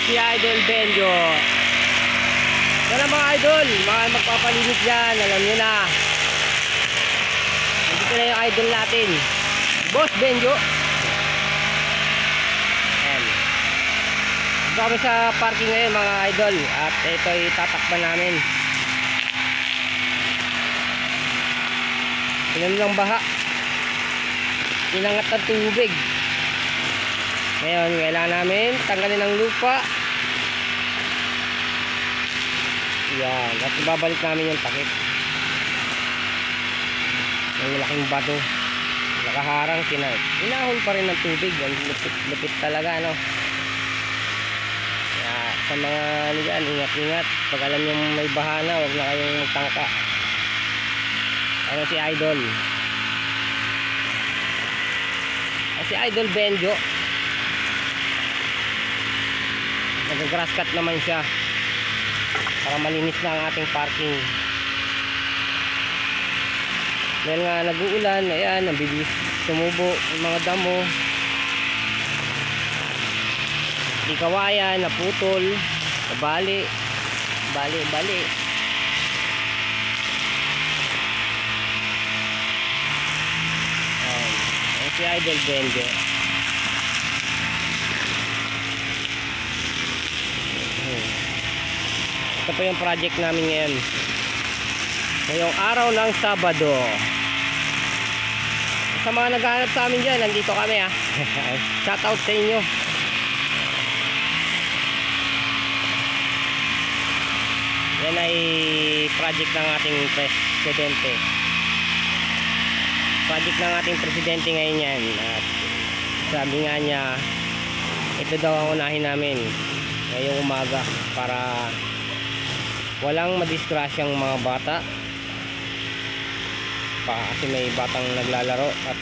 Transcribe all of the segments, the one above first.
si Idol Benjo. Yan ang mga idol, mga magpapalinis dyan, alam nyo na. Nandito na yung idol natin, Boss Benjo. Ayan. Dito kami sa parking ngayon mga idol, at ito ay tatakpan namin. Ilan lang baha, inangat ng tubig. Ngayon, kailangan namin tanggalin ang lupa. Yan, at ibabalik namin yung takip. Yung laking bato nakaharang, inahon pa rin ng tubig. Ang lupit talaga, no? Kaya sa mga niyan, ingat-ingat. Pag alam nyo may bahana, huwag na kayong magtangka. Ano si Idol? Si Idol Benjo, nag-grass cut naman siya para malinis na ang ating parking. Dahil nga nag-uulan, ayan, nabibilis tumubo yung mga damo, di kawayan, naputol, nabali. Ayan, si Idol Benjo. Ito po yung project namin ngayon, ngayong araw ng Sabado. Sa mga naghahanap sa amin dyan, nandito kami ha. Shout out sa inyo. Yan ay project ng ating presidente. Project ng ating presidente ngayon yan. At sabi nga niya, ito daw ang unahin namin ngayong umaga para walang madisgrasyang mga bata pa, kasi may batang naglalaro at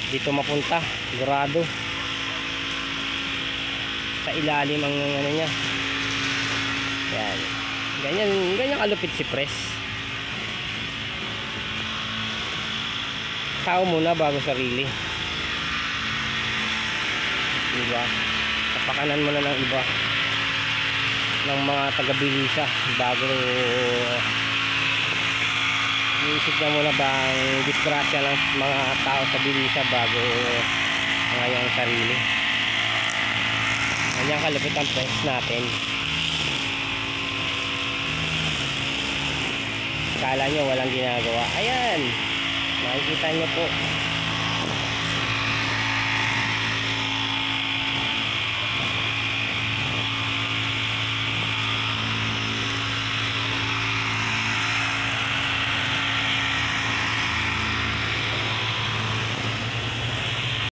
dito mapunta sigurado sa ilalim ang ano niya. Yan, ganyan kalupit si Pres. Tao muna bago sarili, diba? Kapakanan mo na ng iba, ng mga taga-Bilisa bago iisip na muna ba ang disgrasya ng mga tao sa Bilisa bago ang kanyang sarili. Ganyan kalupit ang press natin. Kala nyo walang ginagawa. Ayan, makikita nyo po